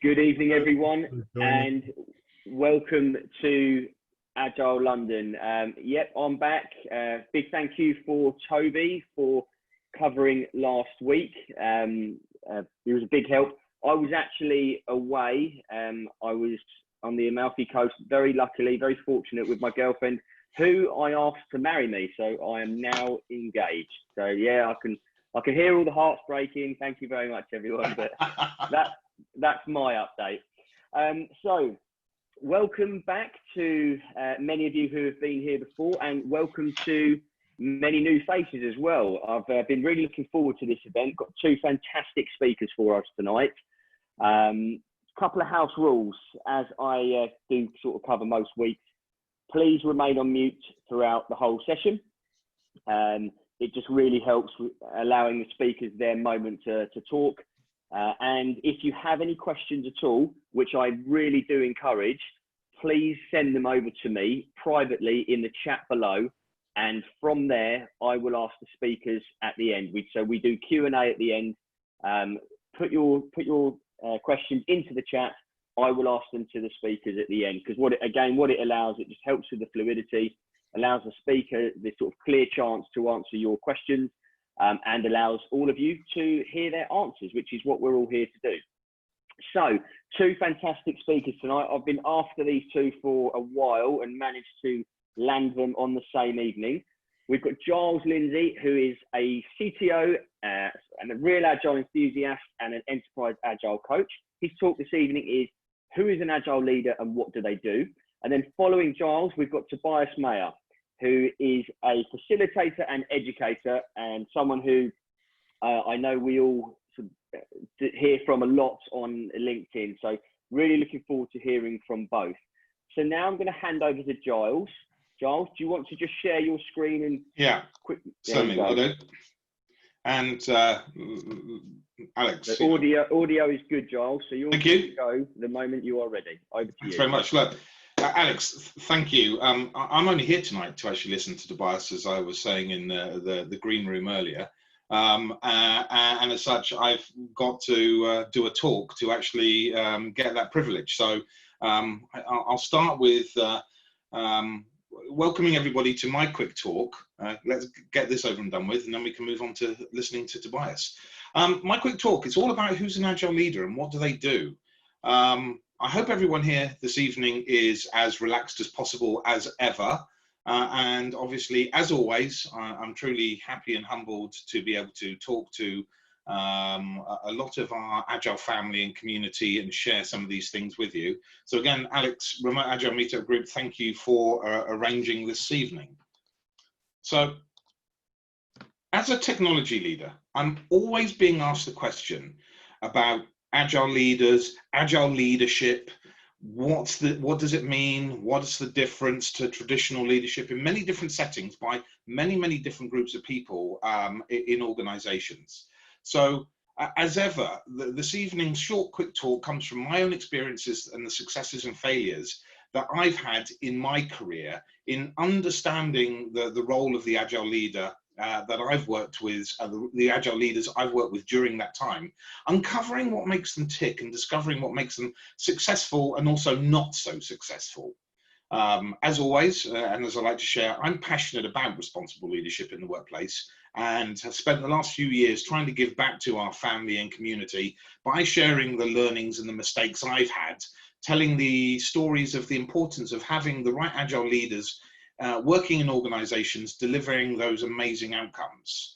Good evening, everyone, and welcome to Agile London. Yep, I'm back. Big thank you for Toby for covering last week. It was a big help. I was actually away. I was on the Amalfi Coast, very luckily, very fortunate with my girlfriend, who I asked to marry me. So I am now engaged. So yeah, I can hear all the hearts breaking. Thank you very much, everyone. But that's my update. So welcome back to many of you who have been here before, and welcome to many new faces as well. I've been really looking forward to this event. Got two fantastic speakers for us tonight. Couple of house rules, as I do sort of cover most weeks. Please remain on mute throughout the whole session. It just really helps with allowing the speakers their moment to talk. And if you have any questions at all, which I really do encourage, please send them over to me privately in the chat below. And from there, I will ask the speakers at the end. So we do Q&A at the end. Put your questions into the chat. I will ask them to the speakers at the end, because what it allows, it just helps with the fluidity, allows the speaker this sort of clear chance to answer your questions, and allows all of you to hear their answers, which is what we're all here to do. So, two fantastic speakers tonight. I've been after these two for a while and managed to land them on the same evening. We've got Giles Lindsay, who is a CTO and a real Agile enthusiast and an Enterprise Agile Coach. His talk this evening is, who is an Agile leader and what do they do? And then following Giles, we've got Tobias Mayer, who is a facilitator and educator, and someone who I know we all hear from a lot on LinkedIn. So really looking forward to hearing from both. So now I'm going to hand over to Giles. Giles, do you want to just share your screen and certainly will do. And Alex, the audio is good, Giles. So you're good to go the moment you are ready. Over to you. Thanks very much. Look, Alex, thank you. I'm only here tonight to actually listen to Tobias, as I was saying in the green room earlier. And as such, I've got to do a talk to actually get that privilege. So I'll start with welcoming everybody to my quick talk. Let's get this over and done with, and then we can move on to listening to Tobias. My quick talk, it's all about who's an Agile leader and what do they do. I hope everyone here this evening is as relaxed as possible as ever. And obviously, as always, I'm truly happy and humbled to be able to talk to a lot of our Agile family and community and share some of these things with you. So again, Alex, Remote Agile Meetup Group, thank you for arranging this evening. So as a technology leader, I'm always being asked the question about Agile leaders, Agile leadership. What does it mean? What is the difference to traditional leadership in many different settings by many different groups of people in organizations? So as ever, this evening's short quick talk comes from my own experiences and the successes and failures that I've had in my career in understanding the role of the Agile leader that I've worked with, the Agile leaders I've worked with during that time, uncovering what makes them tick and discovering what makes them successful and also not so successful. As always, and as I like to share, I'm passionate about responsible leadership in the workplace and have spent the last few years trying to give back to our family and community by sharing the learnings and the mistakes I've had, telling the stories of the importance of having the right Agile leaders working in organizations, delivering those amazing outcomes.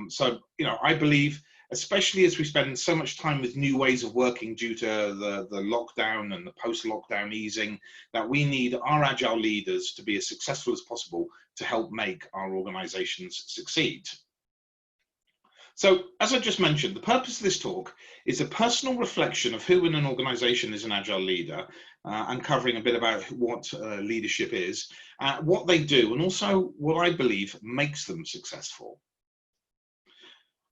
So, I believe, especially as we spend so much time with new ways of working due to the lockdown and the post-lockdown easing, that we need our Agile leaders to be as successful as possible to help make our organizations succeed. So, as I just mentioned, the purpose of this talk is a personal reflection of who in an organization is an Agile leader, uncovering a bit about what leadership is, what they do, and also what I believe makes them successful.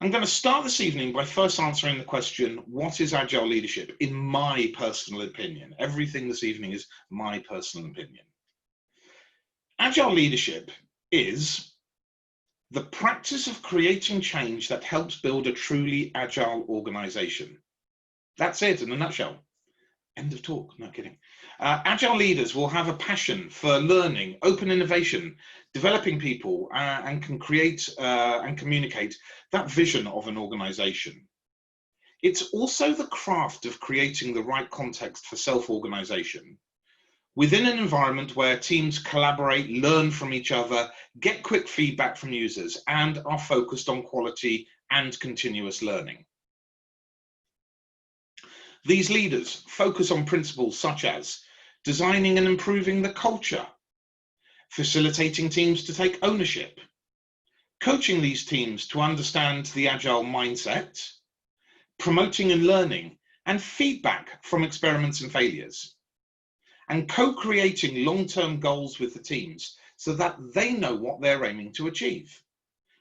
I'm going to start this evening by first answering the question, what is Agile leadership? In my personal opinion. Everything this evening is my personal opinion. Agile leadership is the practice of creating change that helps build a truly agile organization. That's it in a nutshell. End of talk, no kidding. Agile leaders will have a passion for learning, open innovation, developing people, and can create and communicate that vision of an organization. It's also the craft of creating the right context for self-organization within an environment where teams collaborate, learn from each other, get quick feedback from users, and are focused on quality and continuous learning. These leaders focus on principles such as designing and improving the culture, facilitating teams to take ownership, coaching these teams to understand the agile mindset, promoting and learning, and feedback from experiments and failures, and co-creating long-term goals with the teams so that they know what they're aiming to achieve.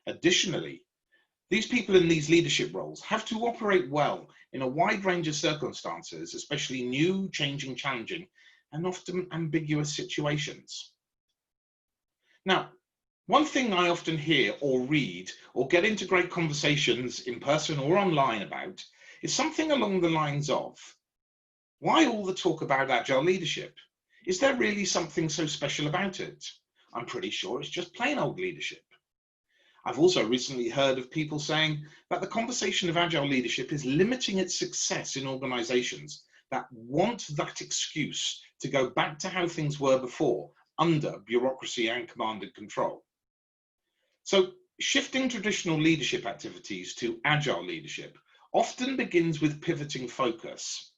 Additionally, these people in these leadership roles have to operate well in a wide range of circumstances, especially new, changing, challenging, and often ambiguous situations. Now, one thing I often hear or read or get into great conversations in person or online about is something along the lines of, why all the talk about agile leadership? Is there really something so special about it? I'm pretty sure it's just plain old leadership. I've also recently heard of people saying that the conversation of agile leadership is limiting its success in organizations that want that excuse to go back to how things were before, under bureaucracy and command and control. So shifting traditional leadership activities to agile leadership often begins with pivoting focus.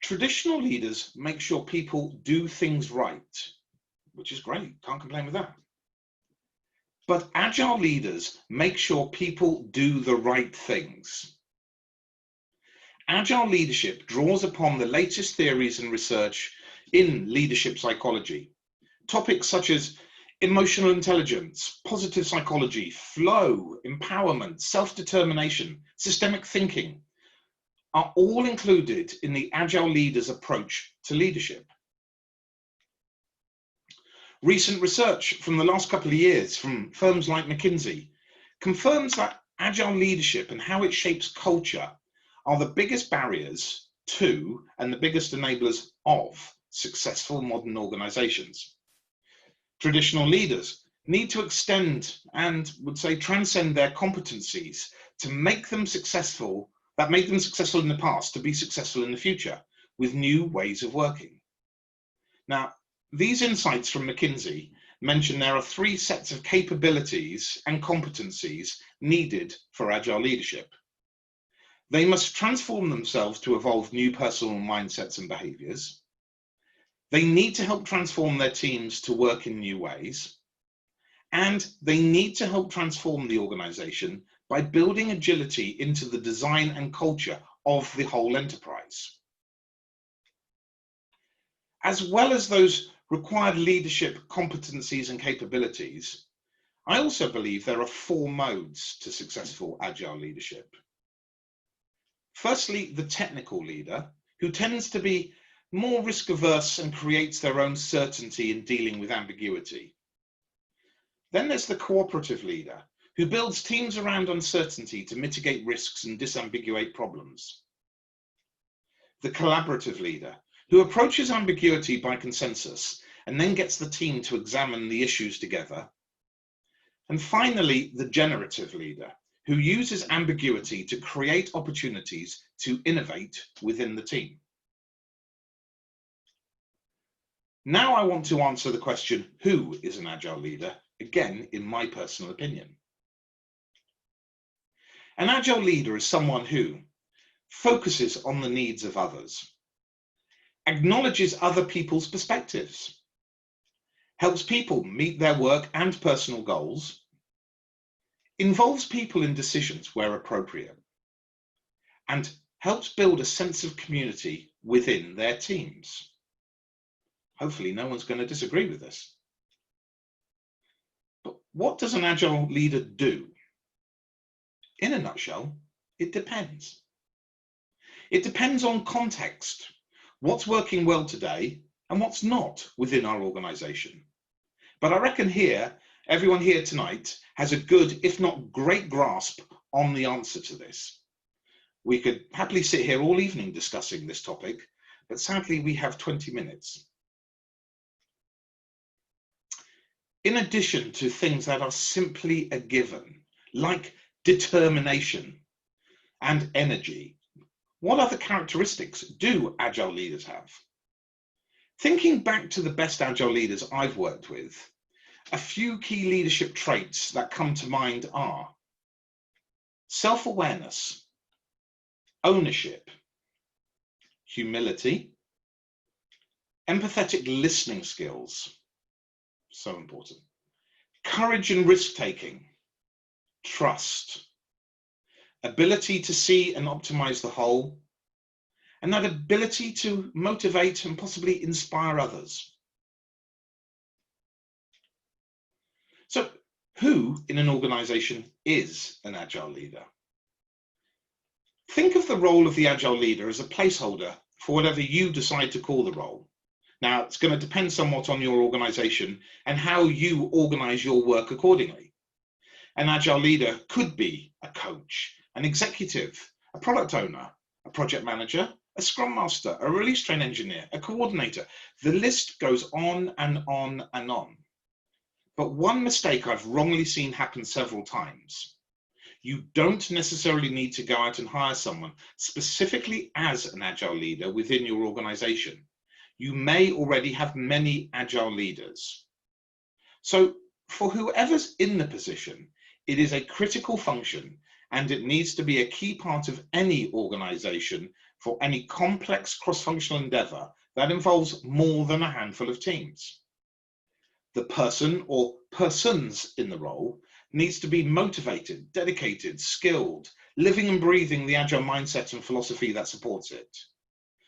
Traditional leaders make sure people do things right, which is great, can't complain with that. But agile leaders make sure people do the right things. Agile leadership draws upon the latest theories and research in leadership psychology. Topics such as emotional intelligence, positive psychology, flow, empowerment, self-determination, systemic thinking are all included in the agile leader's approach to leadership. Recent research from the last couple of years from firms like McKinsey confirms that agile leadership and how it shapes culture are the biggest barriers to and the biggest enablers of successful modern organizations. Traditional leaders need to extend and would say transcend their competencies to make them successful, that made them successful in the past, to be successful in the future with new ways of working. Now, these insights from McKinsey mention there are 3 sets of capabilities and competencies needed for agile leadership. They must transform themselves to evolve new personal mindsets and behaviors. They need to help transform their teams to work in new ways. And they need to help transform the organization by building agility into the design and culture of the whole enterprise. As well as those required leadership competencies and capabilities, I also believe there are 4 modes to successful agile leadership. Firstly, the technical leader, who tends to be more risk averse and creates their own certainty in dealing with ambiguity. Then there's the cooperative leader, who builds teams around uncertainty to mitigate risks and disambiguate problems. The collaborative leader, who approaches ambiguity by consensus and then gets the team to examine the issues together. And finally, the generative leader, who uses ambiguity to create opportunities to innovate within the team. Now I want to answer the question, who is an agile leader? Again, in my personal opinion. An agile leader is someone who focuses on the needs of others, acknowledges other people's perspectives, helps people meet their work and personal goals, involves people in decisions where appropriate, and helps build a sense of community within their teams. Hopefully no one's going to disagree with this. But what does an agile leader do? In a nutshell, it depends. It depends on context, what's working well today and what's not within our organization. But I reckon here, everyone here tonight has a good, if not great grasp on the answer to this. We could happily sit here all evening discussing this topic, but sadly we have 20 minutes. In addition to things that are simply a given, like determination and energy, what other characteristics do Agile leaders have? Thinking back to the best Agile leaders I've worked with, a few key leadership traits that come to mind are self-awareness, ownership, humility, empathetic listening skills, so important, courage and risk-taking, trust, ability to see and optimize the whole, and that ability to motivate and possibly inspire others. So, who in an organization is an Agile leader? Think of the role of the Agile leader as a placeholder for whatever you decide to call the role. Now, it's going to depend somewhat on your organization and how you organize your work accordingly. An Agile leader could be a coach, an executive, a product owner, a project manager, a Scrum Master, a release train engineer, a coordinator. The list goes on and on and on. But one mistake I've wrongly seen happen several times: you don't necessarily need to go out and hire someone specifically as an Agile leader within your organization. You may already have many Agile leaders. So for whoever's in the position, it is a critical function, and it needs to be a key part of any organization for any complex cross-functional endeavor that involves more than a handful of teams. The person or persons in the role needs to be motivated, dedicated, skilled, living and breathing the Agile mindset and philosophy that supports it.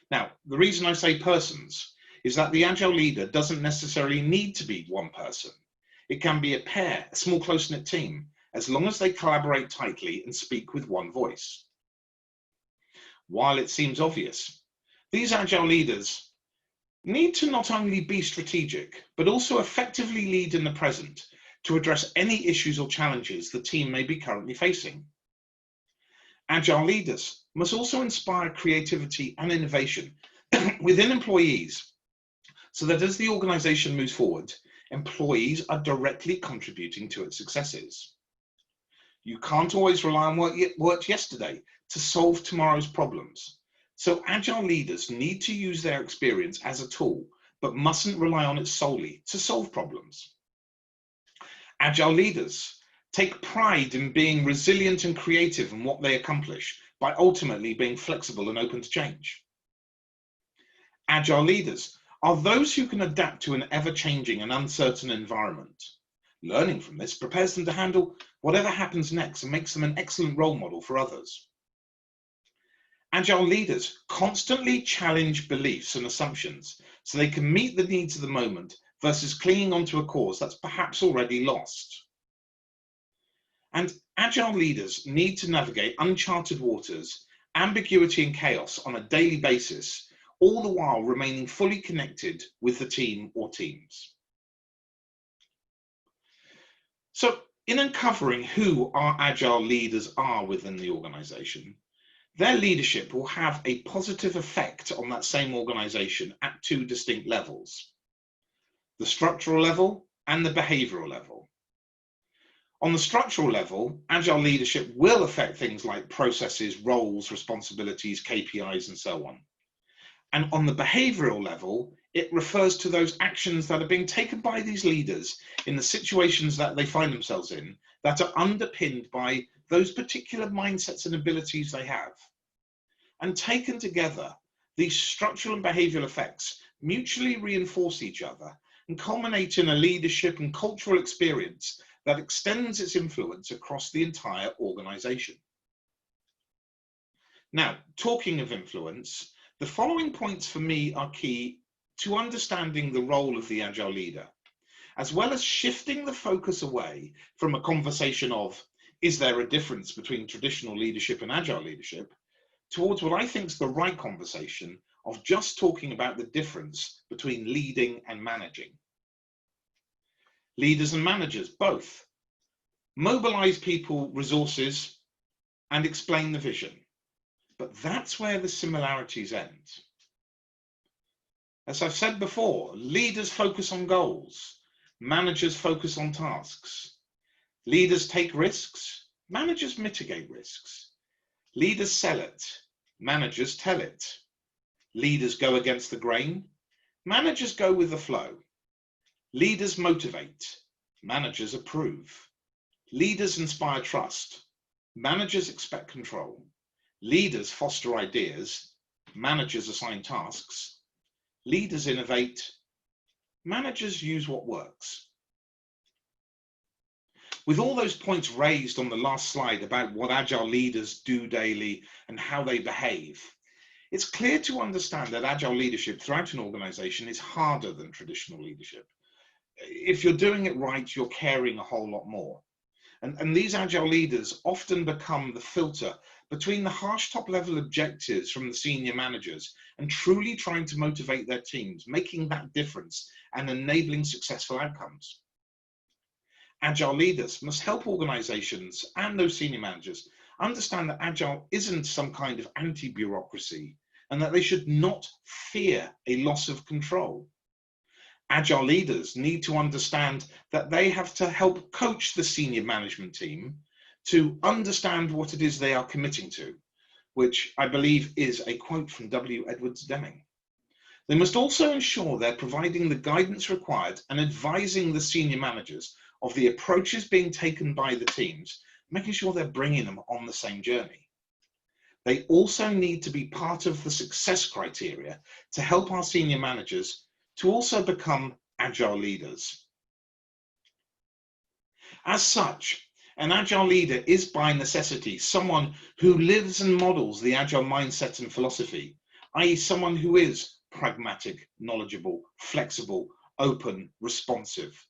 Now, the reason I say persons is that the Agile leader doesn't necessarily need to be one person. It can be a pair, a small close-knit team, as long as they collaborate tightly and speak with one voice. While it seems obvious, these Agile leaders need to not only be strategic, but also effectively lead in the present to address any issues or challenges the team may be currently facing. Agile leaders must also inspire creativity and innovation within employees, so that as the organization moves forward, employees are directly contributing to its successes. You can't always rely on what worked yesterday to solve tomorrow's problems. So Agile leaders need to use their experience as a tool, but mustn't rely on it solely to solve problems. Agile leaders take pride in being resilient and creative in what they accomplish by ultimately being flexible and open to change. Agile leaders are those who can adapt to an ever-changing and uncertain environment. Learning from this prepares them to handle whatever happens next and makes them an excellent role model for others. Agile leaders constantly challenge beliefs and assumptions so they can meet the needs of the moment versus clinging onto a cause that's perhaps already lost. And Agile leaders need to navigate uncharted waters, ambiguity and chaos on a daily basis, all the while remaining fully connected with the team or teams. So in uncovering who our Agile leaders are within the organization, their leadership will have a positive effect on that same organization at two distinct levels: the structural level and the behavioral level. On the structural level, Agile leadership will affect things like processes, roles, responsibilities, KPIs, and so on. And on the behavioral level, it refers to those actions that are being taken by these leaders in the situations that they find themselves in that are underpinned by those particular mindsets and abilities they have. And taken together, these structural and behavioral effects mutually reinforce each other and culminate in a leadership and cultural experience that extends its influence across the entire organization. Now, talking of influence, the following points for me are key to understanding the role of the Agile leader, as well as shifting the focus away from a conversation of, is there a difference between traditional leadership and Agile leadership, towards what I think is the right conversation of just talking about the difference between leading and managing. Leaders and managers both mobilize people, resources, and explain the vision. But that's where the similarities end. As I've said before, leaders focus on goals, managers focus on tasks. Leaders take risks, managers mitigate risks. Leaders sell it, managers tell it. Leaders go against the grain, managers go with the flow. Leaders motivate, managers approve. Leaders inspire trust, managers expect control. Leaders foster ideas, managers assign tasks. Leaders innovate, managers use what works. With all those points raised on the last slide about what Agile leaders do daily and how they behave, it's clear to understand that Agile leadership throughout an organization is harder than traditional leadership. If you're doing it right, you're caring a whole lot more. And these Agile leaders often become the filter between the harsh top-level objectives from the senior managers and truly trying to motivate their teams, making that difference and enabling successful outcomes. Agile leaders must help organizations and those senior managers understand that Agile isn't some kind of anti-bureaucracy and that they should not fear a loss of control. Agile leaders need to understand that they have to help coach the senior management team to understand what it is they are committing to, which I believe is a quote from W. Edwards Deming. They must also ensure they're providing the guidance required and advising the senior managers of the approaches being taken by the teams, making sure they're bringing them on the same journey. They also need to be part of the success criteria to help our senior managers to also become Agile leaders. As such, an Agile leader is by necessity someone who lives and models the Agile mindset and philosophy, i.e. someone who is pragmatic, knowledgeable, flexible, open, responsive,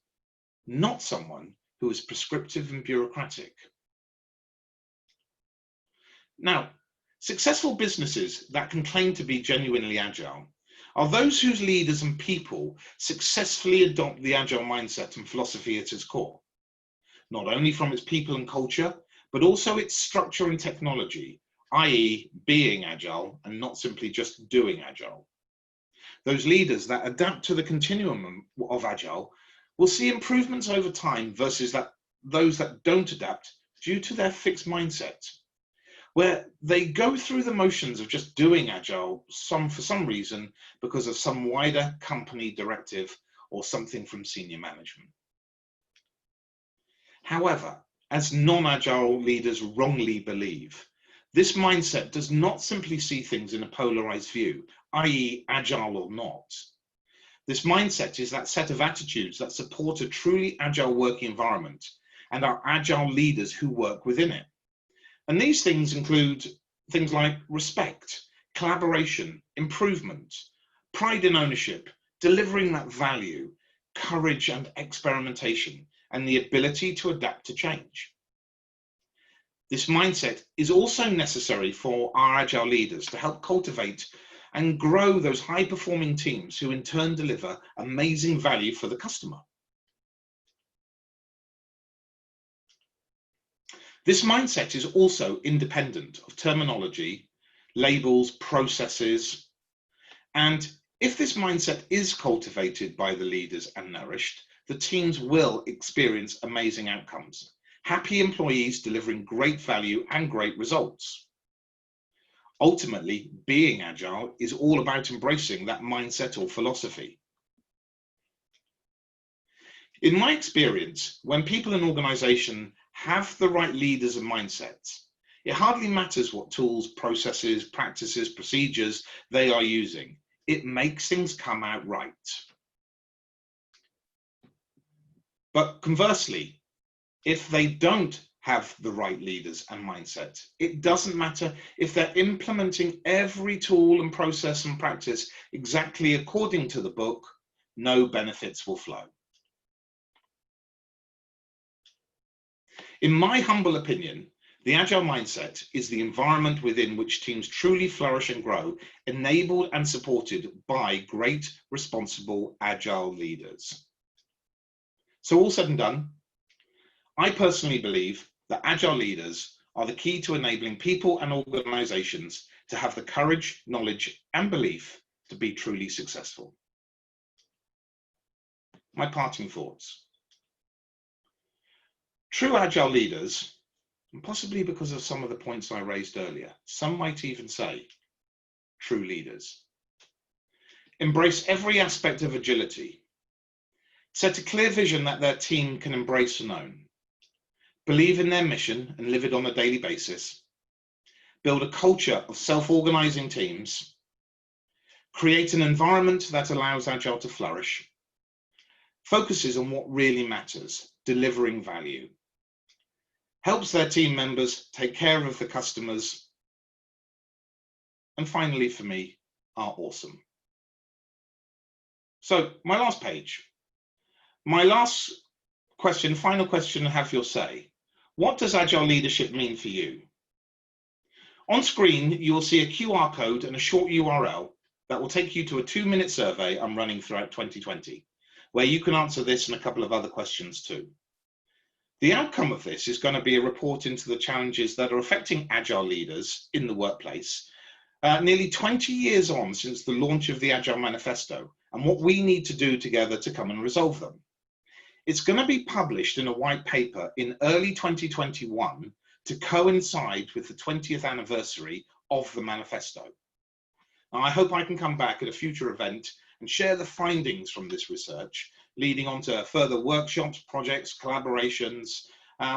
not someone who is prescriptive and bureaucratic. Now, successful businesses that can claim to be genuinely Agile are those whose leaders and people successfully adopt the Agile mindset and philosophy at its core, not only from its people and culture, but also its structure and technology, i.e. being Agile and not simply just doing Agile. Those leaders that adapt to the continuum of Agile will see improvements over time versus those that don't adapt due to their fixed mindset, where they go through the motions of just doing Agile for some reason because of some wider company directive or something from senior management. However, as non-Agile leaders wrongly believe, this mindset does not simply see things in a polarized view, i.e. Agile or not. This mindset is that set of attitudes that support a truly Agile working environment and are Agile leaders who work within it. And these things include things like respect, collaboration, improvement, pride in ownership, delivering that value, courage and experimentation, and the ability to adapt to change. This mindset is also necessary for our Agile leaders to help cultivate and grow those high-performing teams who in turn deliver amazing value for the customer. This mindset is also independent of terminology, labels, processes, and if this mindset is cultivated by the leaders and nourished, the teams will experience amazing outcomes. Happy employees delivering great value and great results. Ultimately, being Agile is all about embracing that mindset or philosophy. In my experience, when people in an organization have the right leaders and mindsets, it hardly matters what tools, processes, practices, procedures they are using. It makes things come out right. But conversely, if they don't have the right leaders and mindset, it doesn't matter if they're implementing every tool and process and practice exactly according to the book, no benefits will flow. In my humble opinion, the Agile mindset is the environment within which teams truly flourish and grow, enabled and supported by great, responsible, Agile leaders. So all said and done, I personally believe that Agile leaders are the key to enabling people and organizations to have the courage, knowledge, and belief to be truly successful. My parting thoughts. True Agile leaders, and possibly because of some of the points I raised earlier, some might even say true leaders, embrace every aspect of agility, set a clear vision that their team can embrace and own, believe in their mission and live it on a daily basis, build a culture of self-organizing teams, create an environment that allows Agile to flourish, focuses on what really matters, delivering value, helps their team members take care of the customers, and finally for me, are awesome. So my last page, my last question, final question, have your say. What does Agile leadership mean for you? On screen, you will see a QR code and a short URL that will take you to a 2-minute survey I'm running throughout 2020, where you can answer this and a couple of other questions too. The outcome of this is going to be a report into the challenges that are affecting Agile leaders in the workplace, nearly 20 years on since the launch of the Agile Manifesto, and what we need to do together to come and resolve them. It's going to be published in a white paper in early 2021 to coincide with the 20th anniversary of the manifesto. Now, I hope I can come back at a future event and share the findings from this research, leading on to further workshops, projects, collaborations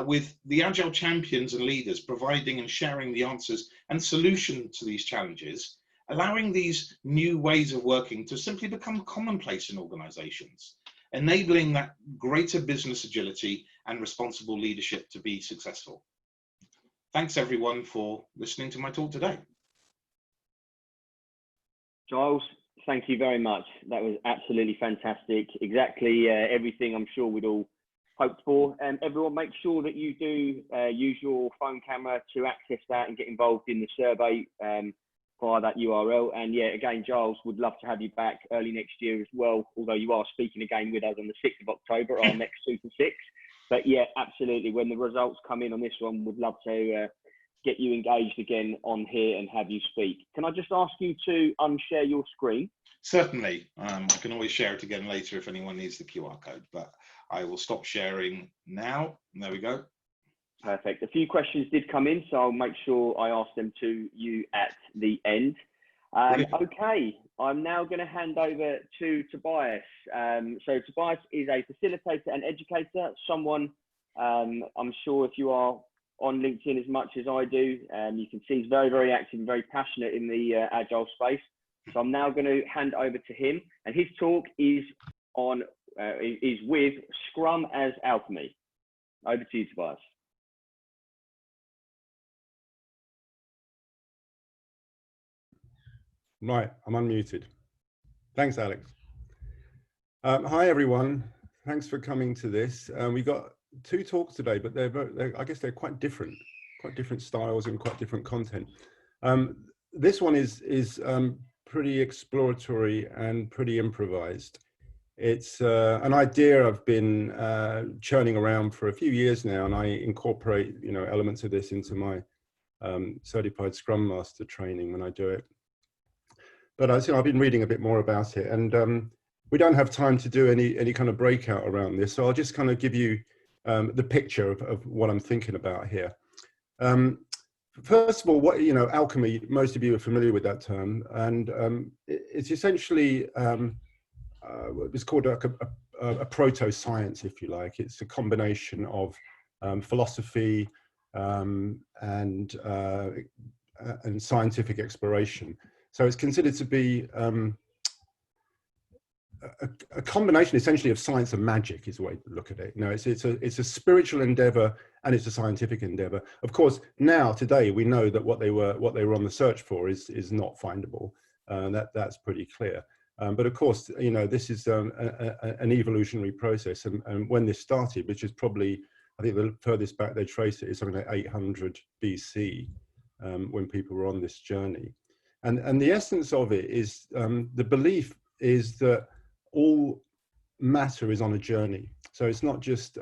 with the Agile champions and leaders, providing and sharing the answers and solutions to these challenges, allowing these new ways of working to simply become commonplace in organizations, enabling that greater business agility and responsible leadership to be successful. Thanks everyone for listening to my talk today. Giles, thank you very much. That was absolutely fantastic. Exactly everything I'm sure we'd all hoped for. Everyone, make sure that you do use your phone camera to access that and get involved in the survey via that URL. And yeah, again, Giles, would love to have you back early next year as well, although you are speaking again with us on the 6th of October, our next Super 6. But yeah, absolutely. When the results come in on this one, would love to get you engaged again on here and have you speak. Can I just ask you to unshare your screen? Certainly. I can always share it again later if anyone needs the QR code, but I will stop sharing now. There we go. Perfect. A few questions did come in, so I'll make sure I ask them to you at the end. Okay, I'm now going to hand over to Tobias. So Tobias is a facilitator and educator, someone I'm sure if you are on LinkedIn as much as I do, you can see he's very, very active and very passionate in the Agile space. So I'm now going to hand over to him, and his talk is on is with Scrum as Alchemy. Over to you, Tobias. Right, I'm unmuted. Thanks, Alex. Hi, everyone. Thanks for coming to this. We've got 2 talks today, but I guess they're quite different styles and quite different content. This one is pretty exploratory and pretty improvised. It's an idea I've been churning around for a few years now, and I incorporate elements of this into my certified Scrum Master training when I do it. But I've been reading a bit more about it, and we don't have time to do any kind of breakout around this, so I'll just kind of give you the picture of what I'm thinking about here. First of all, alchemy, most of you are familiar with that term, and it's essentially it's called a proto-science, if you like. It's a combination of philosophy and scientific exploration. So it's considered to be a combination, essentially, of science and magic, is the way to look at it. It's a spiritual endeavor and it's a scientific endeavor. Of course, today, we know that what they were on the search for is not findable. That's pretty clear. But of course, this is an evolutionary process, and when this started, which is probably, I think the furthest back they trace it is something like 800 BC, when people were on this journey. And the essence of it is the belief is that all matter is on a journey. So it's not just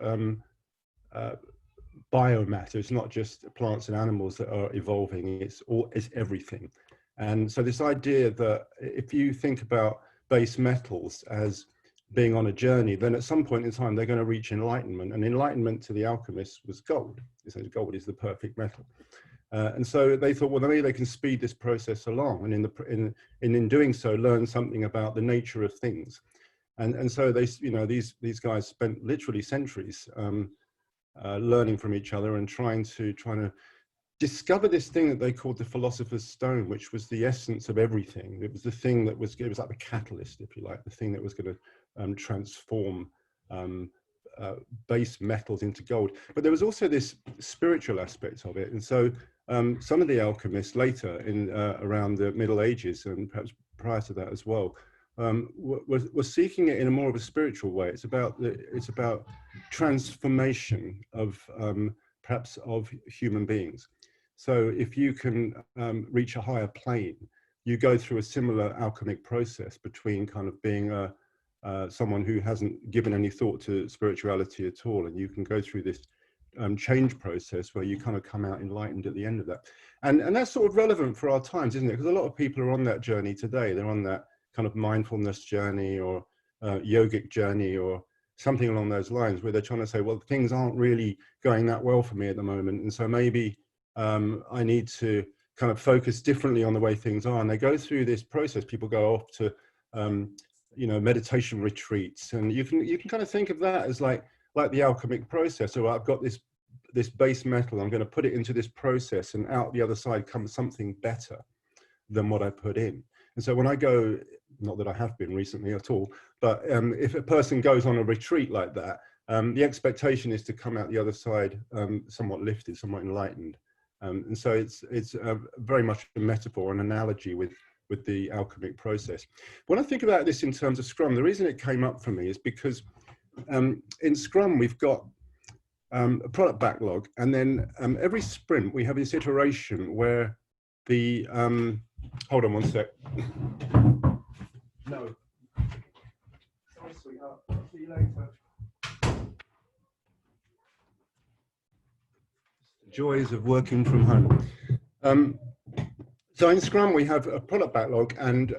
biomatter, it's not just plants and animals that are evolving, it's everything. And so this idea that if you think about base metals as being on a journey, then at some point in time they're going to reach enlightenment, and enlightenment to the alchemists was gold. So gold is the perfect metal. And so they thought, well, maybe they can speed this process along, and in doing so, learn something about the nature of things. And so they, these guys spent literally centuries learning from each other and trying to discover this thing that they called the philosopher's stone, which was the essence of everything. It was the thing that it was like the catalyst, if you like, the thing that was going to transform base metals into gold. But there was also this spiritual aspect of it. And so some of the alchemists later in around the Middle Ages, and perhaps prior to that as well, were seeking it in a more of a spiritual way. It's about transformation of perhaps of human beings. So if you can reach a higher plane, you go through a similar alchemic process between kind of being someone who hasn't given any thought to spirituality at all, and you can go through this change process where you kind of come out enlightened at the end of that. And that's sort of relevant for our times, isn't it? Because a lot of people are on that journey today. They're on that kind of mindfulness journey or yogic journey or something along those lines, where they're trying to say, well, things aren't really going that well for me at the moment, and so maybe I need to kind of focus differently on the way things are. And they go through this process. People go off to meditation retreats, and you can kind of think of that as like the alchemic process. So I've got this base metal, I'm going to put it into this process, and out the other side comes something better than what I put in. And so when I go, not that I have been recently at all, but if a person goes on a retreat like that, the expectation is to come out the other side somewhat lifted, somewhat enlightened. And so it's very much a metaphor, an analogy with the alchemic process. When I think about this in terms of Scrum, the reason it came up for me is because in Scrum we've got a product backlog, and then every sprint we have this iteration where the hold on one sec. No. Sorry, sweetheart. See you later. Joys of working from home. So in Scrum, we have a product backlog, and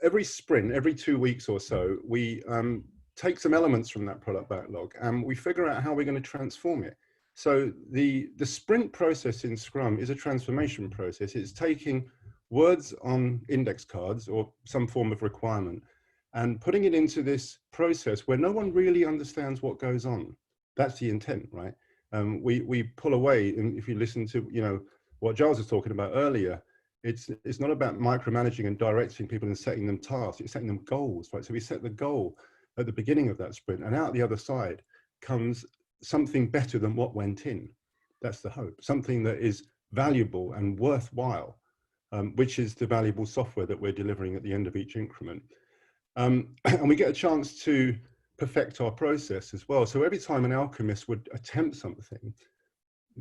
every sprint, every 2 weeks or so, we take some elements from that product backlog and we figure out how we're going to transform it. So the sprint process in Scrum is a transformation process. It's taking words on index cards or some form of requirement and putting it into this process where no one really understands what goes on. That's the intent, right? We pull away, and if you listen to what Giles was talking about earlier, it's not about micromanaging and directing people and setting them tasks. It's setting them goals, right? So we set the goal at the beginning of that sprint, and out the other side comes something better than what went in. That's the hope. Something that is valuable and worthwhile, which is the valuable software that we're delivering at the end of each increment. And we get a chance to perfect our process as well. So every time an alchemist would attempt something,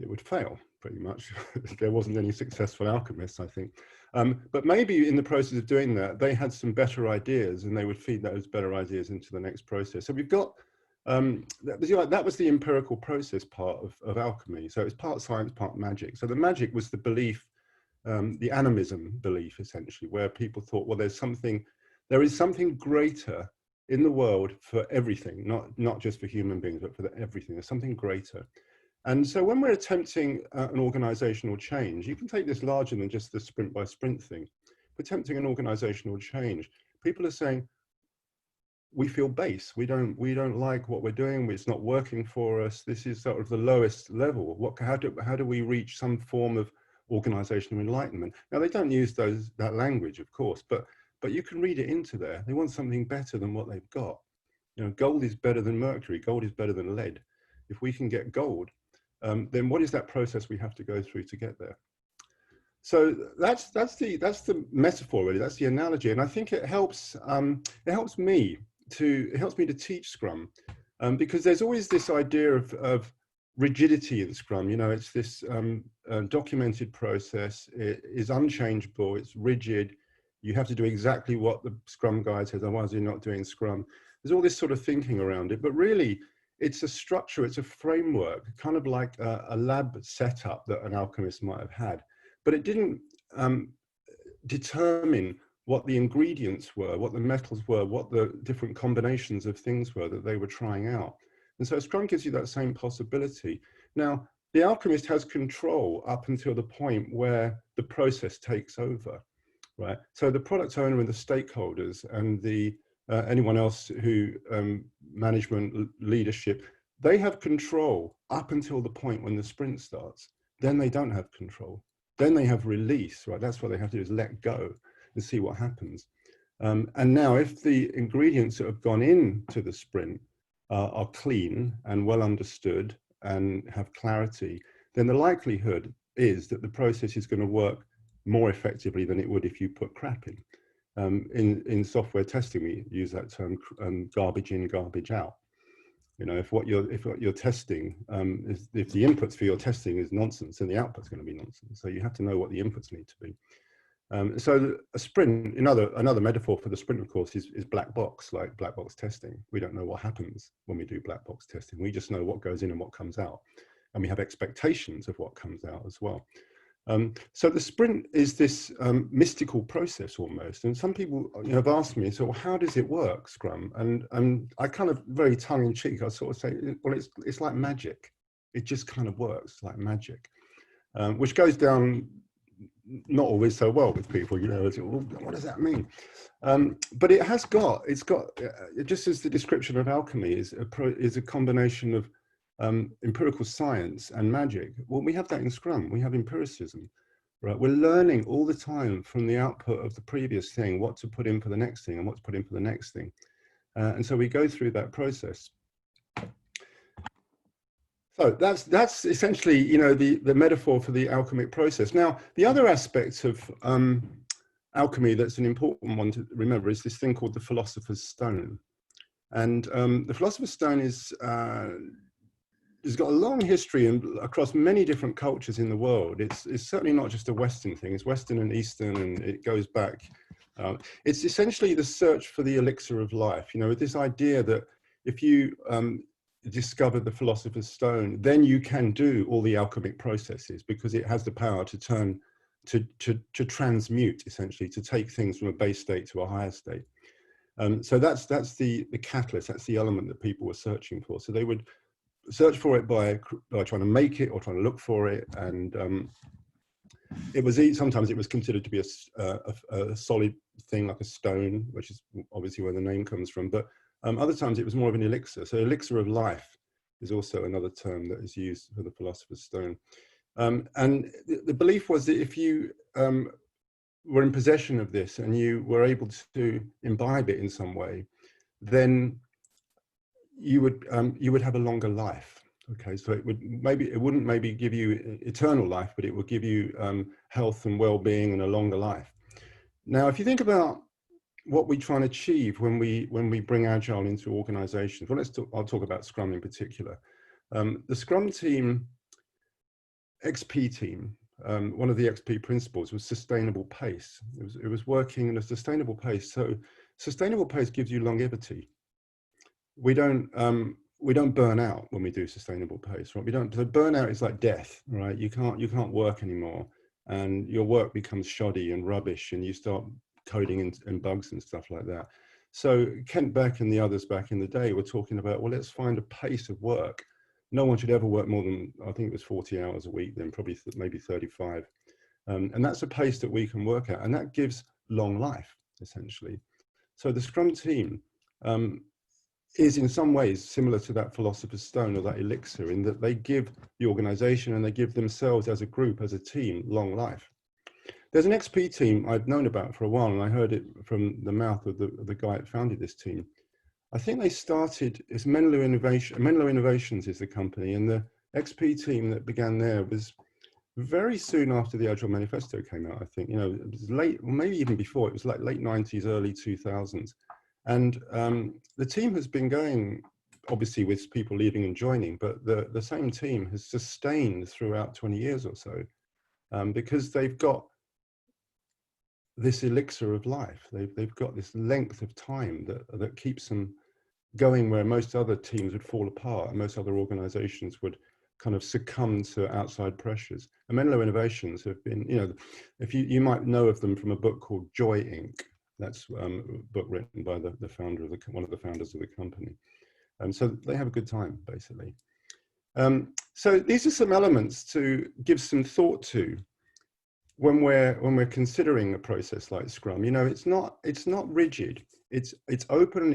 it would fail pretty much. There wasn't any successful alchemists, I think. But maybe in the process of doing that, they had some better ideas, and they would feed those better ideas into the next process. So we've got, that was the empirical process part of alchemy. So it's part science, part magic. So the magic was the belief, the animism belief, essentially, where people thought, well, there is something greater in the world for everything, not just for human beings, but for everything. There's something greater. And so when we're attempting an organizational change, you can take this larger than just the sprint by sprint thing. We're attempting an organizational change. People are saying, we feel base. We don't like what we're doing. It's not working for us. This is sort of the lowest level. How do we reach some form of organizational enlightenment? Now, they don't use that language, of course, but you can read it into there. They want something better than what they've got. Gold is better than mercury. Gold is better than lead. If we can get gold, then what is that process we have to go through to get there? So that's the metaphor, really. That's the analogy, and I think it helps me to teach Scrum, because there's always this idea of rigidity in Scrum. It's this documented process. It is unchangeable. It's rigid. You have to do exactly what the Scrum guide says, otherwise you're not doing Scrum. There's all this sort of thinking around it, but really it's a structure, it's a framework, kind of like a lab setup that an alchemist might have had, but it didn't determine what the ingredients were, what the metals were, what the different combinations of things were that they were trying out. And so Scrum gives you that same possibility. Now, the alchemist has control up until the point where the process takes over, right? So the product owner and the stakeholders and the anyone else who management, leadership, they have control up until the point when the sprint starts. Then they don't have control. Then they have release, right? That's what they have to do, is let go and see what happens. And now if the ingredients that have gone into the sprint are clean and well understood and have clarity, then the likelihood is that the process is going to work more effectively than it would if you put crap in. In software testing, we use that term garbage in, garbage out. You know, if what you're testing, if the inputs for your testing is nonsense, then the output's going to be nonsense. So you have to know what the inputs need to be. So a sprint, another metaphor for the sprint, of course, is black box, like black box testing. We don't know what happens when we do black box testing. We just know what goes in and what comes out. And we have expectations of what comes out as well. So the sprint is this mystical process almost. And some people have asked me, so how does it work, Scrum? And I kind of very tongue in cheek, I sort of say, well, it's like magic. It just kind of works like magic, which goes down not always so well with people, you know, well, what does that mean? But it's got, just as the description of alchemy is a combination of empirical science and magic. Well, we have that in Scrum. We have empiricism, right? We're learning all the time from the output of the previous thing, what to put in for the next thing and what to put in for the next thing. And so we go through that process. So that's essentially, you know, the metaphor for the alchemic process. Now, the other aspect of alchemy that's an important one to remember is this thing called the philosopher's stone. And the philosopher's stone is it's got a long history across many different cultures in the world. It's certainly not just a Western thing. It's Western and Eastern, and it goes back. It's essentially the search for the elixir of life. You know, this idea that if you discover the philosopher's stone, then you can do all the alchemic processes because it has the power to turn to transmute, essentially, to take things from a base state to a higher state. So that's the catalyst. That's the element that people were searching for. So they would search for it by trying to make it or trying to look for it, and sometimes it was considered to be a solid thing like a stone, which is obviously where the name comes from. But other times it was more of an elixir. So elixir of life is also another term that is used for the philosopher's stone. And the belief was that if you were in possession of this and you were able to imbibe it in some way, then you would have a longer life. Okay, so it wouldn't maybe give you eternal life, but it would give you health and well-being and a longer life. Now, if you think about what we try and achieve when we bring Agile into organizations, well, I'll talk about Scrum in particular. The Scrum team, XP team, one of the XP principles was sustainable pace. It was working in a sustainable pace. So sustainable pace gives you longevity. We don't burn out when we do sustainable pace, right? So burnout is like death, right? You can't work anymore, and your work becomes shoddy and rubbish, and you start coding and bugs and stuff like that. So Kent Beck and the others back in the day were talking about, well, let's find a pace of work. No one should ever work more than, I think it was 40 hours a week, then probably maybe 35. And that's a pace that we can work at, and that gives long life, essentially. So the Scrum team is in some ways similar to that philosopher's stone or that elixir, in that they give the organization and they give themselves as a group, as a team, long life. There's an XP team I've known about for a while, and I heard it from the mouth of the guy that founded this team. I think they started, it's Menlo Innovations is the company, and the XP team that began there was very soon after the Agile Manifesto came out, I think. You know, it was late, or maybe even before, it was like late 90s, early 2000s. And the team has been going, obviously with people leaving and joining, but the same team has sustained throughout 20 years or so, because they've got this elixir of life. They've got this length of time that keeps them going where most other teams would fall apart and most other organizations would kind of succumb to outside pressures. And Menlo Innovations have been, you know, if you might know of them from a book called Joy Inc., That's a book written by the founder of one of the founders of the company. So they have a good time, basically. So these are some elements to give some thought to when we're considering a process like Scrum. You know, it's not rigid. It's open and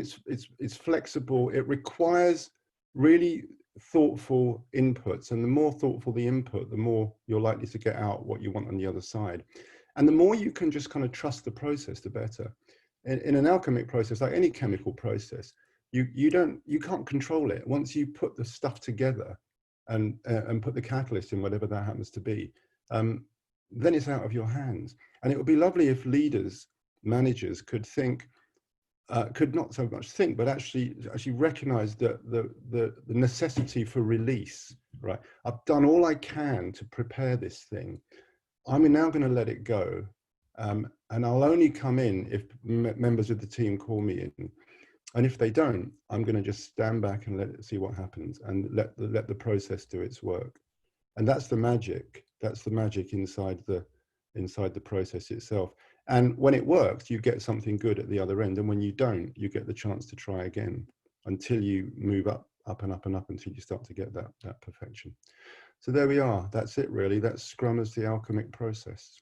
it's flexible. It requires really thoughtful inputs, and the more thoughtful the input, the more you're likely to get out what you want on the other side. And the more you can just kind of trust the process, the better. In an alchemic process, like any chemical process, you can't control it. Once you put the stuff together and put the catalyst in, whatever that happens to be, then it's out of your hands. And it would be lovely if leaders, managers could think, could not so much think, but actually recognize the necessity for release, right? I've done all I can to prepare this thing. I'm now going to let it go. And I'll only come in if members of the team call me in. And if they don't, I'm going to just stand back and see what happens and let the process do its work. And that's the magic. That's the magic inside the process itself. And when it works, you get something good at the other end. And when you don't, you get the chance to try again until you move up and up and up until you start to get that perfection. So there we are. That's it, really. That's Scrum as the alchemic process.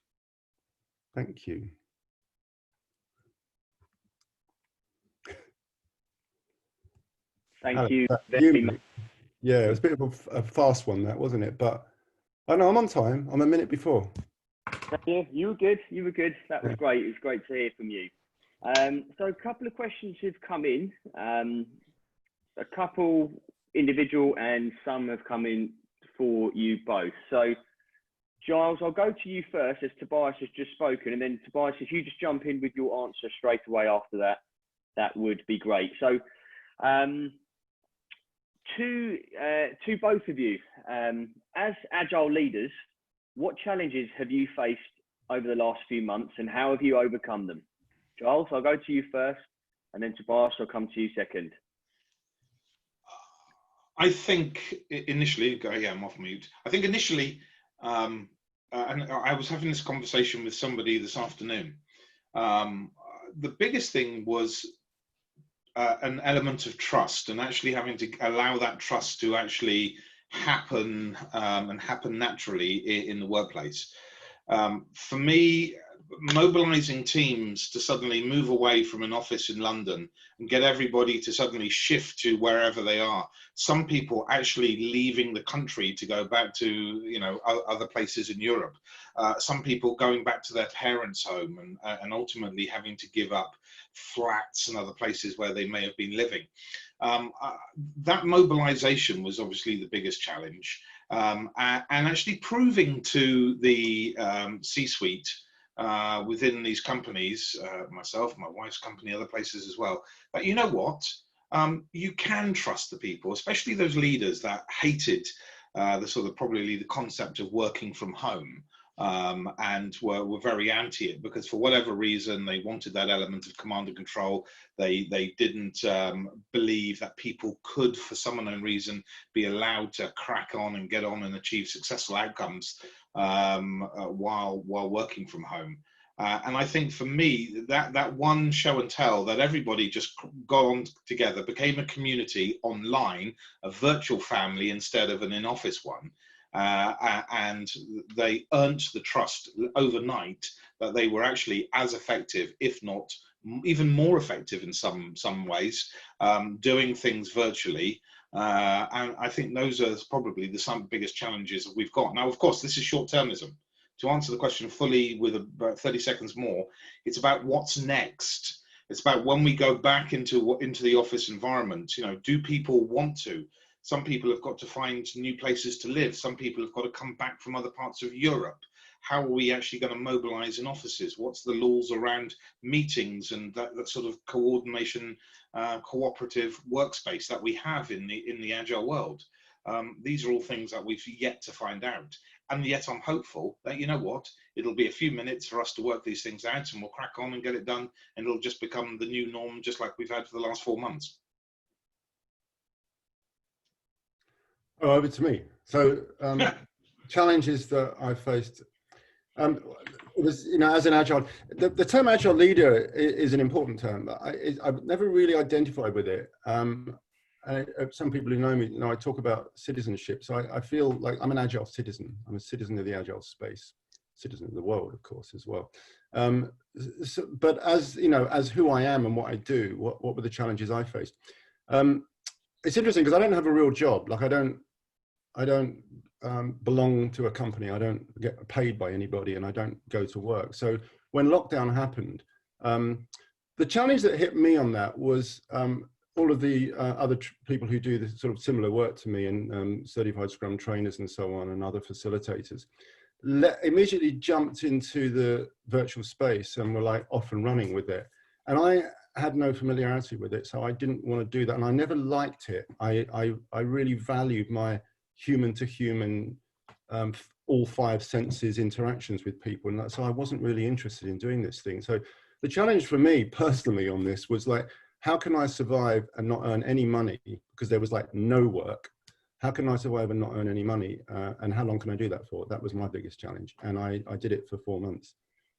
Thank you. Thank you very much. Yeah, it was a bit of a fast one, that, wasn't it? But I know I'm on time. I'm a minute before. Yeah, you were good. You were good. That was great. It was great to hear from you. So a couple of questions have come in. A couple individual and some have come in for you both. So Giles, I'll go to you first as Tobias has just spoken, and then Tobias, if you just jump in with your answer straight away after that, that would be great. So to both of you, as Agile leaders, what challenges have you faced over the last few months and how have you overcome them? Giles, I'll go to you first, and then Tobias, I'll come to you second. I think initially, yeah, I'm off mute. I think initially, and I was having this conversation with somebody this afternoon. The biggest thing was an element of trust, and actually having to allow that trust to actually happen and happen naturally in the workplace. For me, mobilizing teams to suddenly move away from an office in London and get everybody to suddenly shift to wherever they are. Some people actually leaving the country to go back to, you know, other places in Europe. Some people going back to their parents' home and ultimately having to give up flats and other places where they may have been living. That mobilization was obviously the biggest challenge. And actually proving to the C-suite within these companies, myself, my wife's company, other places as well, that you know what, you can trust the people, especially those leaders that hated the sort of probably the concept of working from home. And were very anti it because for whatever reason they wanted that element of command and control. They didn't believe that people could, for some unknown reason, be allowed to crack on and get on and achieve successful outcomes while working from home. And I think for me, that one show and tell that everybody just got on together, became a community online, a virtual family instead of an in-office one. And they earned the trust overnight that they were actually as effective, if not even more effective in some ways, doing things virtually. And I think those are probably some biggest challenges that we've got. Now, of course, this is short-termism. To answer the question fully with about 30 seconds more, it's about what's next. It's about when we go back into the office environment, you know, do people want to? Some people have got to find new places to live. Some people have got to come back from other parts of Europe. How are we actually going to mobilize in offices? What's the laws around meetings and that sort of coordination, cooperative workspace that we have in the Agile world? These are all things that we've yet to find out. And yet I'm hopeful that, you know what, it'll be a few minutes for us to work these things out and we'll crack on and get it done. And it'll just become the new norm, just like we've had for the last 4 months. Oh, over to me. So challenges that I faced. It was, as an agile, the term agile leader is an important term. I've never really identified with it. Some people who know me, I talk about citizenship. So I feel like I'm an agile citizen. I'm a citizen of the agile space, citizen of the world, of course, as well. But as as who I am and what I do, what were the challenges I faced? It's interesting because I don't have a real job. Like I don't belong to a company. I don't get paid by anybody, and I don't go to work. So when lockdown happened, the challenge that hit me on that was all of the other people who do this sort of similar work to me, and certified Scrum trainers and so on, and other facilitators, immediately jumped into the virtual space and were like off and running with it. And I had no familiarity with it, so I didn't want to do that, and I never liked it. I really valued my human to human, all five senses interactions with people, and so I wasn't really interested in doing this thing. So the challenge for me personally on this was like, how can I survive and not earn any money, because there was like no work? How can I survive and not earn any money, and how long can I do that for? That was my biggest challenge, and I did it for 4 months,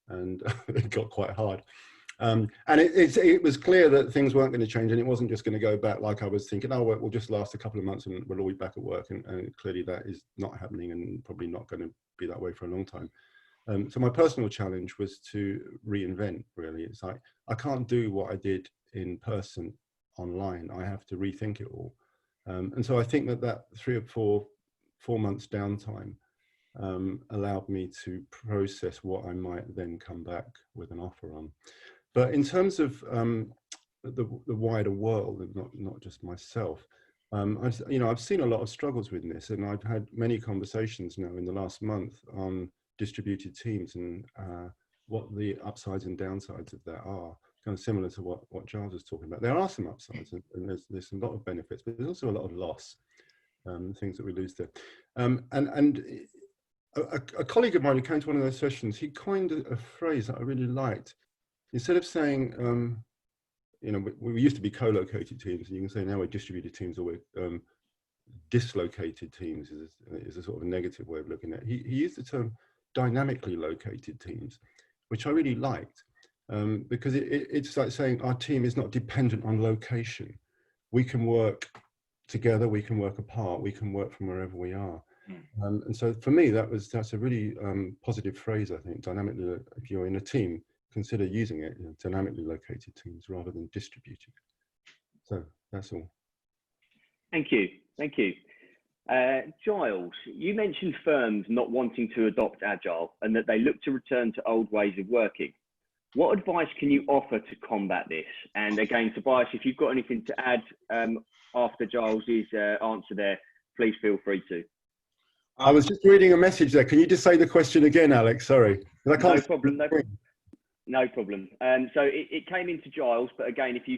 and it got quite hard. And it was clear that things weren't going to change, and it wasn't just going to go back like I was thinking, oh, we'll just last a couple of months and we'll all be back at work. And clearly that is not happening, and probably not going to be that way for a long time. So my personal challenge was to reinvent, really. It's like, I can't do what I did in person online. I have to rethink it all. And so I think that 3 or 4 months downtime allowed me to process what I might then come back with an offer on. But in terms of the wider world, and not just myself, I've seen a lot of struggles with this, and I've had many conversations now in the last month on distributed teams and what the upsides and downsides of that are. Kind of similar to what Giles was talking about. There are some upsides, and there's a lot of benefits, but there's also a lot of loss, things that we lose there. And a colleague of mine who came to one of those sessions, he coined a phrase that I really liked. Instead of saying, we used to be co-located teams, and you can say now we're distributed teams, or we're dislocated teams is a sort of a negative way of looking at it. He used the term dynamically located teams, which I really liked, because it's like saying our team is not dependent on location. We can work together, we can work apart, we can work from wherever we are. And so for me, that's a really positive phrase, I think. Dynamically, if you're in a team, consider using it, dynamically located teams rather than distributed. So that's all. Thank you. Giles, you mentioned firms not wanting to adopt Agile and that they look to return to old ways of working. What advice can you offer to combat this? And again, Tobias, if you've got anything to add after Giles's answer there, please feel free to. I was just reading a message there. Can you just say the question again, Alex? Sorry. I can't. No problem. So it came into Giles, but again, if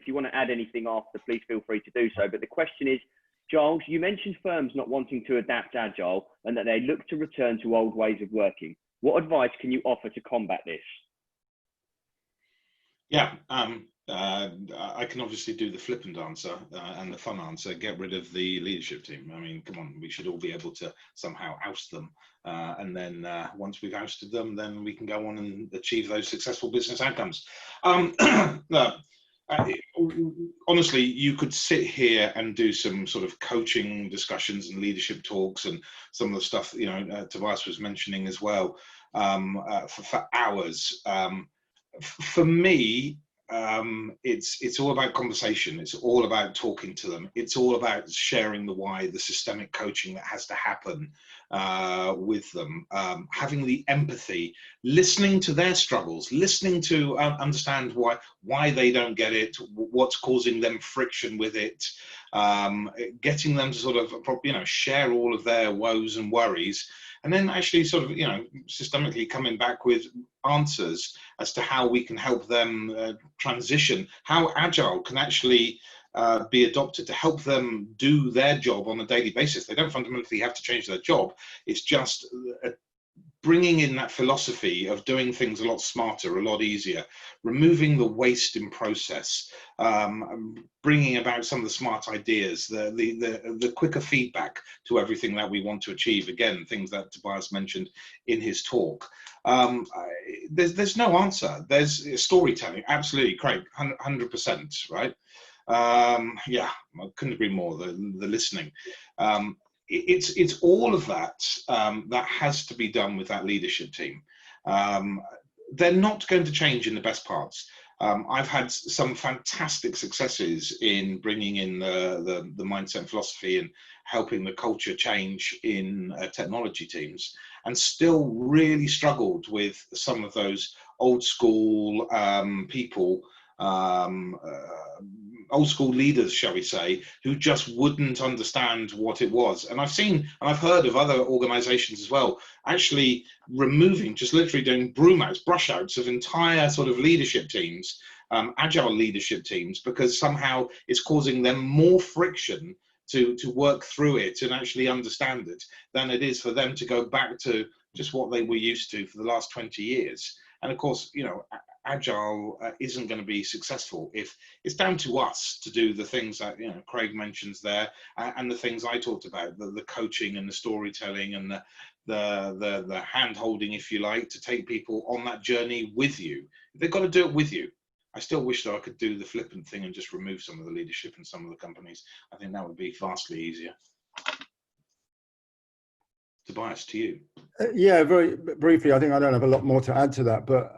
you want to add anything after, please feel free to do so. But the question is, Giles, you mentioned firms not wanting to adapt Agile and that they look to return to old ways of working. What advice can you offer to combat this? Yeah, I can obviously do the flippant answer and the fun answer, get rid of the leadership team. I mean, come on, we should all be able to somehow oust them. And then once we've ousted them, then we can go on and achieve those successful business outcomes. Honestly, you could sit here and do some sort of coaching discussions and leadership talks and some of the stuff, Tobias was mentioning as well, for hours. For me, it's all about conversation. It's all about talking to them. It's all about sharing the why, the systemic coaching that has to happen with them, having the empathy, listening to their struggles, listening to understand why they don't get it, what's causing them friction with it, getting them to sort of share all of their woes and worries. And then actually sort of, systemically coming back with answers as to how we can help them transition, how Agile can actually be adopted to help them do their job on a daily basis. They don't fundamentally have to change their job. It's just bringing in that philosophy of doing things a lot smarter, a lot easier, removing the waste in process, bringing about some of the smart ideas, the quicker feedback to everything that we want to achieve. Again, things that Tobias mentioned in his talk. There's no answer. There's storytelling, absolutely, Craig, 100%, right? Yeah, I couldn't agree more. The listening. It's all of that that has to be done with that leadership team. They're not going to change in the best parts. I've had some fantastic successes in bringing in the mindset and philosophy and helping the culture change in technology teams, and still really struggled with some of those old school people, old school leaders, shall we say, who just wouldn't understand what it was. And I've seen, and I've heard of other organizations as well, actually removing, just literally doing broom outs, brush outs of entire sort of leadership teams, agile leadership teams, because somehow it's causing them more friction to work through it and actually understand it than it is for them to go back to just what they were used to for the last 20 years. And of course, you know, Agile isn't going to be successful if it's down to us to do the things that, you know, Craig mentions there, and the things I talked about, the coaching and the storytelling and the hand holding, if you like, to take people on that journey with you. They've got to do it with you. I still wish that I could do the flippant thing and just remove some of the leadership in some of the companies. I think that would be vastly easier. Tobias, to you. Yeah, very briefly, I think I don't have a lot more to add to that, but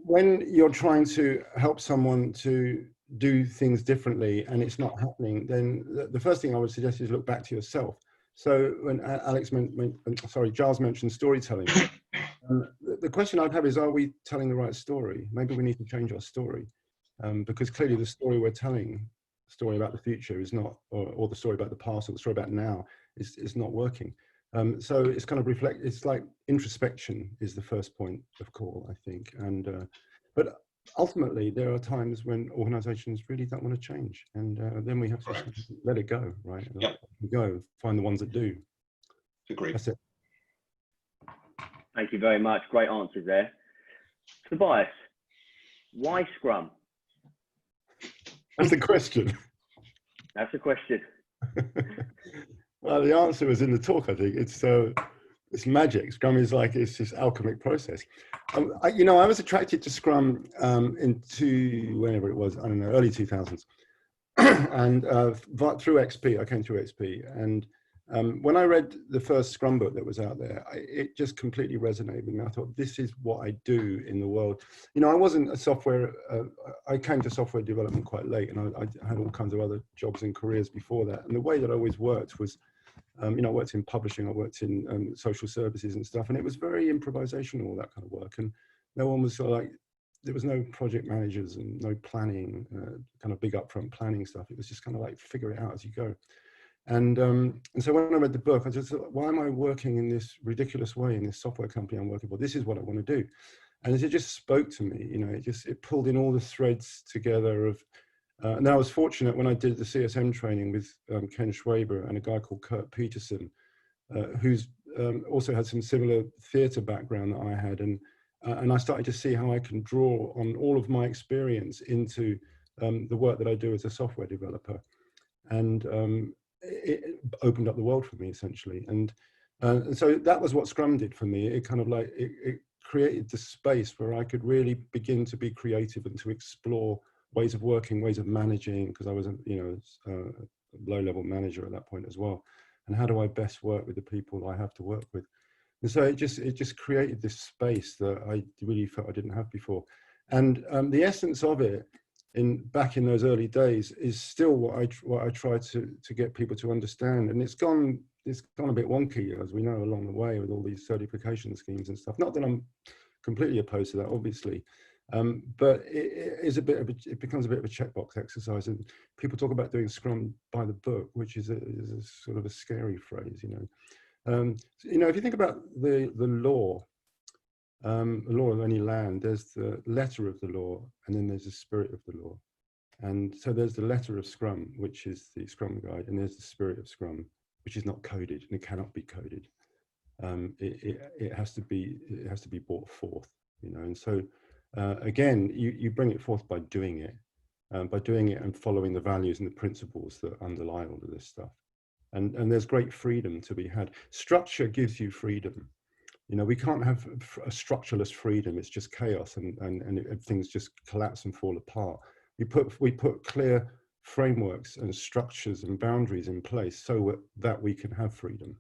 when you're trying to help someone to do things differently and it's not happening, then the first thing I would suggest is look back to yourself. So when Giles mentioned storytelling, the question I'd have is, are we telling the right story? Maybe we need to change our story, because clearly the story we're telling, the story about the future is not, or the story about the past or the story about now is not working. So it's kind of it's like introspection is the first point of call, I think. And but ultimately there are times when organizations really don't want to change, and then we have to let it go, right? Yep. Go find the ones that do. Agree. That's it. Thank you very much. Great answers there. Tobias, why Scrum? That's the question. That's the question. Well, the answer was in the talk, I think. It's magic. Scrum is like, it's this alchemic process. I was attracted to Scrum into whenever it was, I don't know, early 2000s. And through XP, I came through XP. And when I read the first Scrum book that was out there, it just completely resonated with me. I thought, this is what I do in the world. You know, I wasn't a software, I came to software development quite late, and I had all kinds of other jobs and careers before that. And the way that I always worked was, I worked in publishing, I worked in social services and stuff, and it was very improvisational, all that kind of work. And no one was sort of like, there was no project managers and no planning, kind of big upfront planning stuff. It was just kind of like, figure it out as you go. And so when I read the book, I just thought, why am I working in this ridiculous way in this software company I'm working for? This is what I want to do. And it just spoke to me, it pulled in all the threads together of, and I was fortunate when I did the CSM training with Ken Schwaber and a guy called Kurt Peterson, who's also had some similar theatre background that I had. And I started to see how I can draw on all of my experience into the work that I do as a software developer. And it opened up the world for me, essentially. And so that was what Scrum did for me. It kind of like, it created the space where I could really begin to be creative and to explore ways of working, ways of managing, because I was a low-level manager at that point as well. And how do I best work with the people I have to work with? And so it just created this space that I really felt I didn't have before. And the essence of it, back in those early days, is still what I try to get people to understand. And it's gone a bit wonky, as we know, along the way with all these certification schemes and stuff. Not that I'm completely opposed to that, obviously. But it becomes a bit of a checkbox exercise, and people talk about doing Scrum by the book, which is a sort of a scary phrase, if you think about the law of any land, there's the letter of the law, and then there's the spirit of the law. And so there's the letter of Scrum, which is the Scrum Guide, and there's the spirit of Scrum, which is not coded, and it cannot be coded. it has to be brought forth, you know. And so again, you bring it forth by doing it and following the values and the principles that underlie all of this stuff. And there's great freedom to be had. Structure gives you freedom. You know, we can't have a structureless freedom. It's just chaos, and things just collapse and fall apart. We put clear frameworks and structures and boundaries in place so that we can have freedom,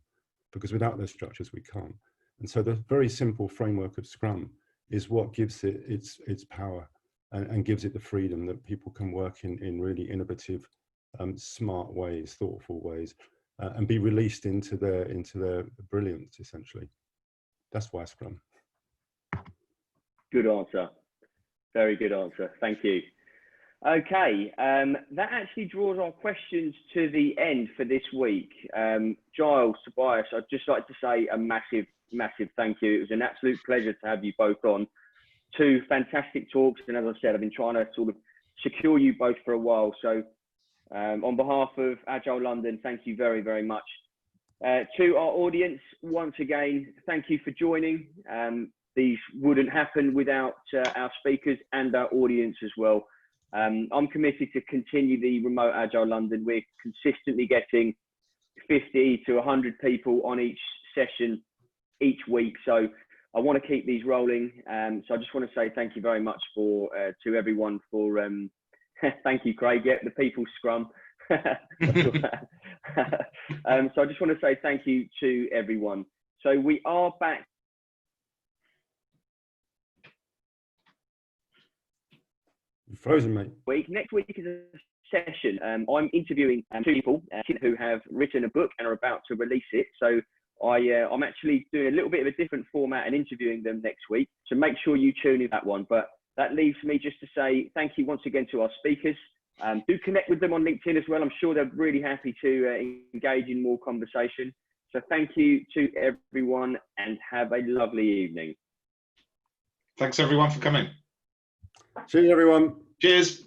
because without those structures we can't. And so the very simple framework of Scrum is what gives it its power and gives it the freedom that people can work in really innovative, smart ways, thoughtful ways, and be released into their brilliance, essentially. That's why Scrum. Good answer. Very good answer. Thank you. Okay, that actually draws our questions to the end for this week. Giles, Tobias, I'd just like to say a massive, massive thank you. It was an absolute pleasure to have you both on. 2 fantastic talks, and as I said, I've been trying to sort of secure you both for a while. So on behalf of Agile London, thank you very, very much. To our audience, once again, thank you for joining. These wouldn't happen without our speakers and our audience as well. I'm committed to continue the remote Agile London. We're consistently getting 50 to 100 people on each session each week. So I want to keep these rolling. So I just want to say thank you very much to everyone for, thank you, Craig, the People's Scrum. So I just want to say thank you to everyone. So we are back. You're frozen, mate. Next week is a session. I'm interviewing 2 people who have written a book and are about to release it. So I'm actually doing a little bit of a different format and interviewing them next week. So make sure you tune in that one. But that leaves me just to say thank you once again to our speakers. Do connect with them on LinkedIn as well. I'm sure they're really happy to engage in more conversation. So thank you to everyone and have a lovely evening. Thanks everyone for coming. Cheers, everyone. Cheers.